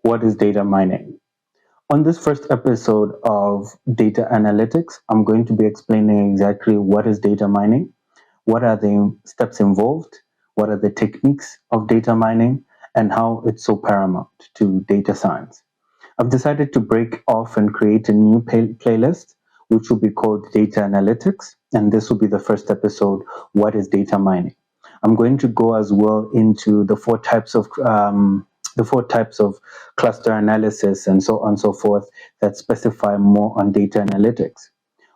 What is data mining? On this first episode of data analytics, I'm going to be explaining exactly what is data mining, what are the steps involved, what are the techniques of data mining, and how it's so paramount to data science. I've decided to break off and create a new playlist, which will be called Data Analytics, and this will be the first episode, What is Data Mining? I'm going to go as well into the four types of cluster analysis and so on and so forth that specify more on data analytics.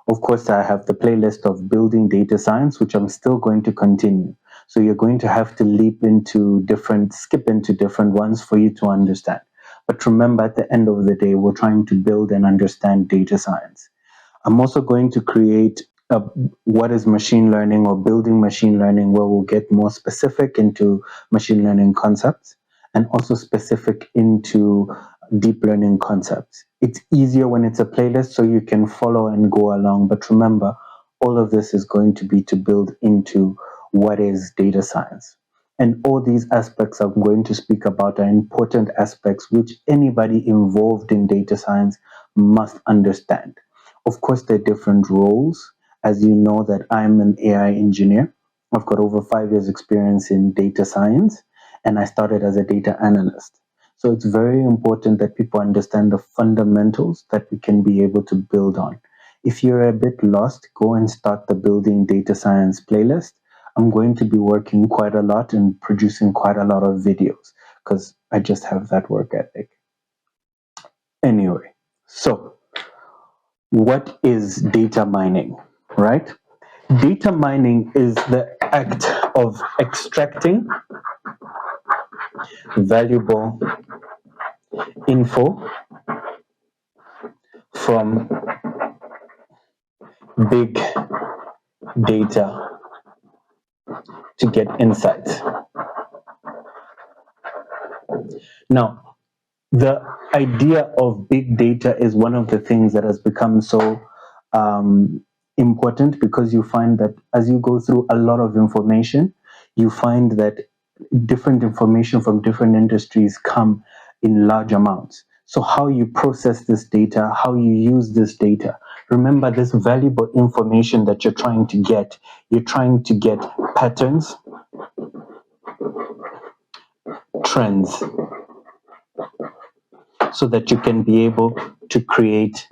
Of course, I have the playlist of building data science, which I'm still going to continue. So you're going to have to skip into different ones for you to understand. But remember, at the end of the day, we're trying to build and understand data science. I'm also going to create a what is machine learning or building machine learning, where we'll get more specific into machine learning concepts and also specific into deep learning concepts. It's easier when it's a playlist so you can follow and go along. But remember, all of this is going to be to build into what is data science. And all these aspects I'm going to speak about are important aspects which anybody involved in data science must understand. Of course, there are different roles. As you know, that I'm an AI engineer. I've got over 5 years experience in data science, and I started as a data analyst. So it's very important that people understand the fundamentals that we can be able to build on. If you're a bit lost, go and start the Building Data Science playlist. I'm going to be working quite a lot and producing quite a lot of videos because I just have that work ethic. Anyway, so what is data mining, right? Data mining is the act of extracting valuable info from big data to get insights. Now, the idea of big data is one of the things that has become so important, because you find that as you go through a lot of information, you find that different information from different industries come in large amounts. So how you process this data, how you use this data. Remember, this valuable information that you're trying to get patterns, trends, so that you can be able to create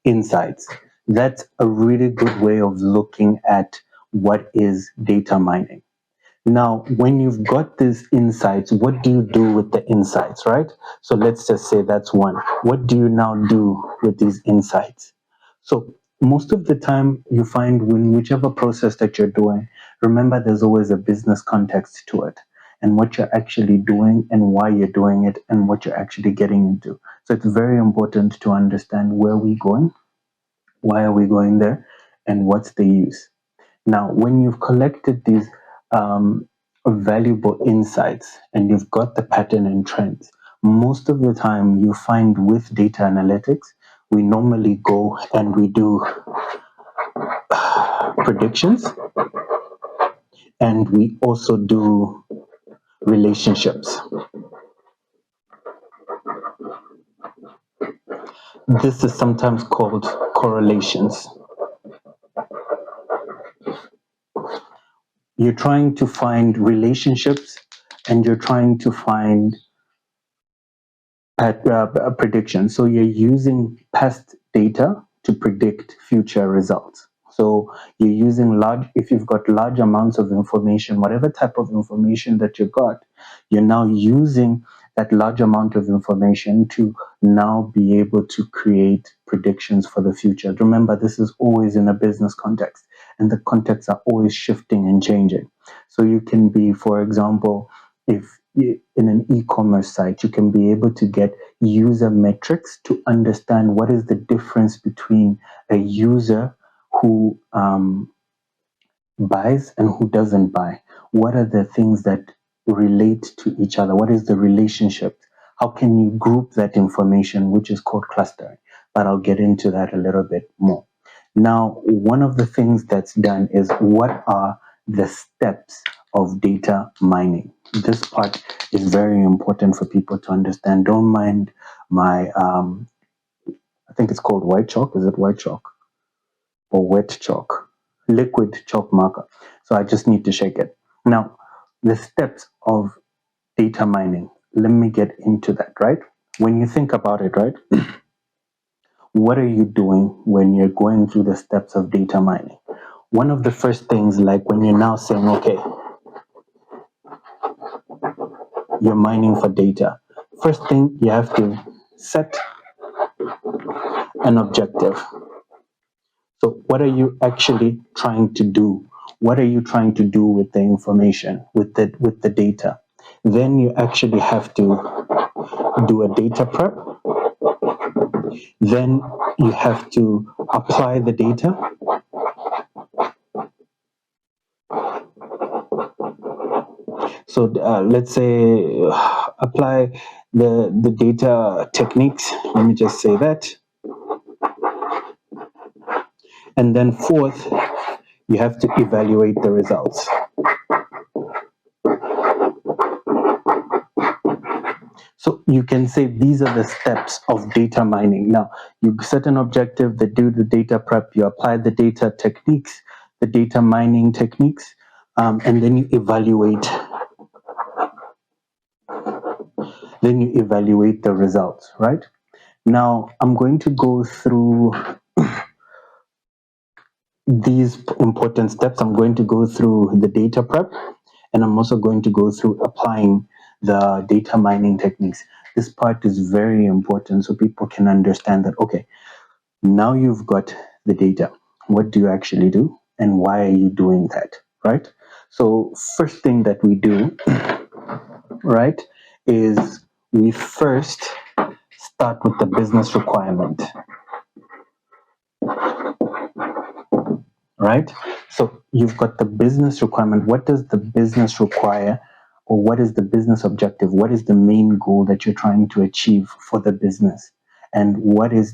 insights. That's a really good way of looking at what is data mining. Now, when you've got these insights, what do you do with the insights, right? So let's just say that's one. What do you now do with these insights? So most of the time you find when whichever process that you're doing, remember there's always a business context to it and what you're actually doing and why you're doing it and what you're actually getting into. So it's very important to understand where we're going, why are we going there, and what's the use. Now, when you've collected these valuable insights and you've got the pattern and trends, most of the time you find with data analytics, we normally go and we do predictions, and we also do relationships. This is sometimes called correlations. You're trying to find relationships and you're trying to find predictions. So you're using past data to predict future results. So you're using if you've got large amounts of information, whatever type of information that you've got, you're now using that large amount of information to now be able to create predictions for the future. Remember, this is always in a business context, and the contexts are always shifting and changing. So you can be, for example, if in an e-commerce site, you can be able to get user metrics to understand what is the difference between a user who buys and who doesn't buy. What are the things that relate to each other? What is the relationship? How can you group that information, which is called clustering? But I'll get into that a little bit more. Now, one of the things that's done is what are the steps of data mining. This part is very important for people to understand. Don't mind my, I think it's called white chalk. Is it white chalk or wet chalk? Liquid chalk marker. So I just need to shake it. Now, the steps of data mining. Let me get into that, right? When you think about it, right? What are you doing when you're going through the steps of data mining? One of the first things, like when you're now saying, okay, you're mining for data. First thing, you have to set an objective. So what are you actually trying to do? What are you trying to do with the information, with the data? Then you actually have to do a data prep. Then you have to apply the data. So let's say apply the data techniques. Let me just say that. And then fourth, you have to evaluate the results. So you can say these are the steps of data mining. Now, you set an objective, they do the data prep, you apply the data techniques, the data mining techniques, and then you evaluate. Then you evaluate the results, right? Now, I'm going to go through these important steps. I'm going to go through the data prep, and I'm also going to go through applying the data mining techniques. This part is very important so people can understand that, okay, now you've got the data. What do you actually do, and why are you doing that, right? So first thing that we do, right, is we first start with the business requirement. Right? So you've got the business requirement. What does the business require, or what is the business objective? What is the main goal that you're trying to achieve for the business? And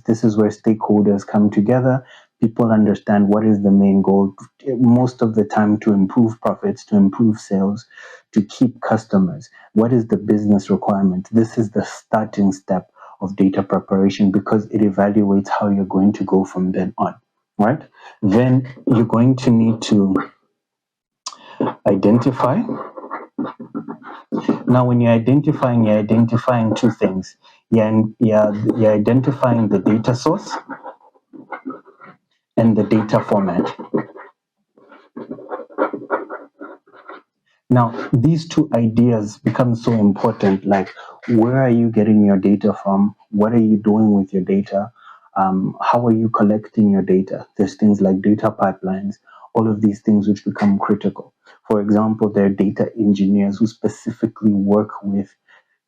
this is where stakeholders come together. People understand what is the main goal, most of the time to improve profits, to improve sales, to keep customers. What is the business requirement? This is the starting step of data preparation because it evaluates how you're going to go from then on. Right? Then you're going to need to identify. Now, when you're identifying two things. You're identifying the data source and the data format. Now, these two ideas become so important, like where are you getting your data from? What are you doing with your data? How are you collecting your data? There's things like data pipelines, all of these things which become critical. For example, there are data engineers who specifically work with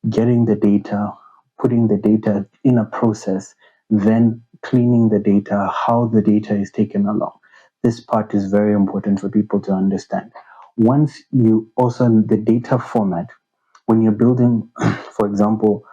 getting the data, putting the data in a process, then cleaning the data, how the data is taken along. This part is very important for people to understand. Once you also, the data format, when you're building, for example,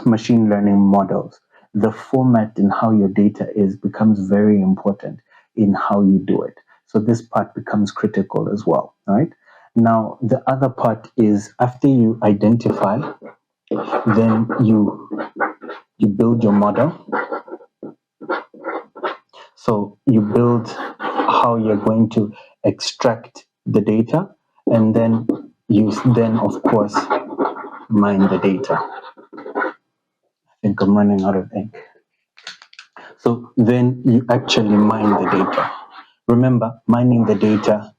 machine learning models, the format in how your data is becomes very important in how you do it. So this part becomes critical as well, right? Now, the other part is after you identify, then you build your model. So you build how you're going to extract the data, and then of course, mine the data. I think I'm running out of ink. So then you actually mine the data. Remember, mining the data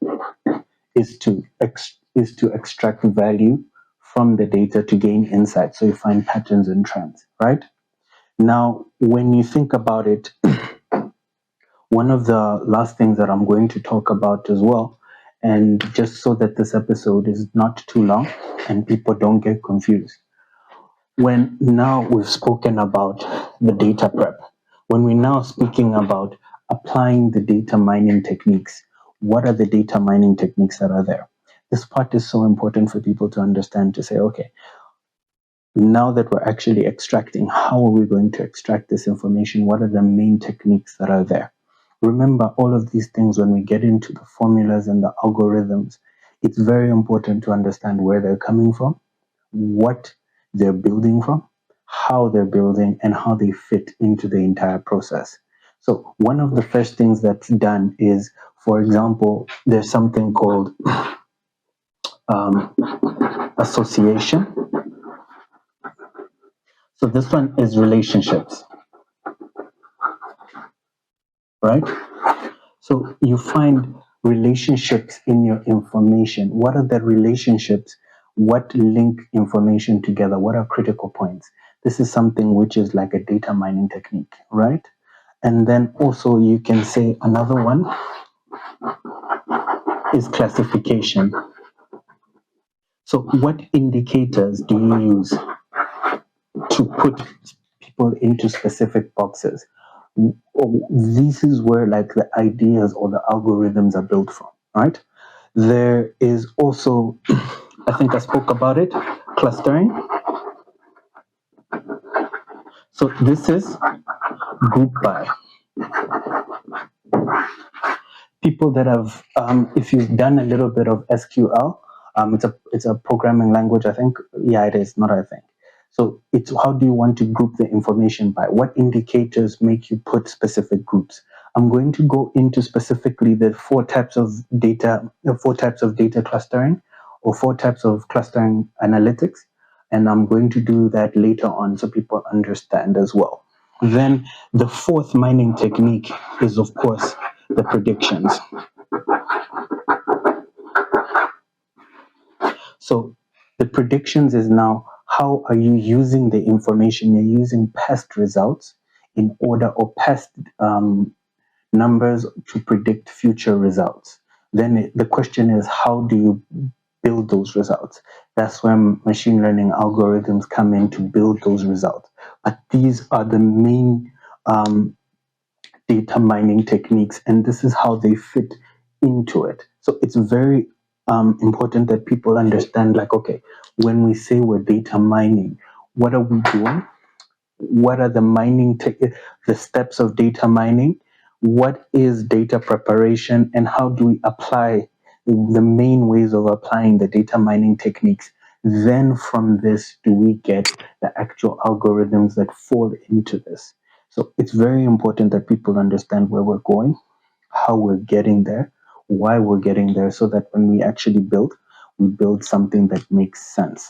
is to extract value from the data to gain insight. So you find patterns and trends, right? Now, when you think about it, one of the last things that I'm going to talk about as well, and just so that this episode is not too long and people don't get confused. When now we've spoken about the data prep, when we're now speaking about applying the data mining techniques, what are the data mining techniques that are there? This part is so important for people to understand, to say, okay, now that we're actually extracting, how are we going to extract this information? What are the main techniques that are there? Remember, all of these things, when we get into the formulas and the algorithms, it's very important to understand where they're coming from, what they're building from, how they're building, and how they fit into the entire process. So, one of the first things that's done is, for example, there's something called um, association. So, this one is relationships, right? So you find relationships in your information. What are the relationships? What link information together? What are critical points? This is something which is like a data mining technique, right? And then also you can say another one is classification. So what indicators do you use to put people into specific boxes? This is where like the ideas or the algorithms are built from, right? There is also, I think I spoke about it, clustering. So this is group by. People that have, if you've done a little bit of SQL, it's a programming language, I think. Yeah, it is, not I think. So it's how do you want to group the information by? What indicators make you put specific groups? I'm going to go into specifically the four types of data clustering, or four types of clustering analytics, and I'm going to do that later on so people understand as well. Then the fourth mining technique is, of course, the predictions. So the predictions is now how are you using the information? You're using past results in order, or past numbers to predict future results. Then the question is, how do you build those results? That's when machine learning algorithms come in to build those results. But these are the main data mining techniques, and this is how they fit into it. So it's very important that people understand, like, okay, when we say we're data mining, what are we doing? What are the the steps of data mining? What is data preparation, and how do we apply the main ways of applying the data mining techniques? Then from this, do we get the actual algorithms that fall into this? So it's very important that people understand where we're going, how we're getting there, why we're getting there, so that when we actually build, we build something that makes sense.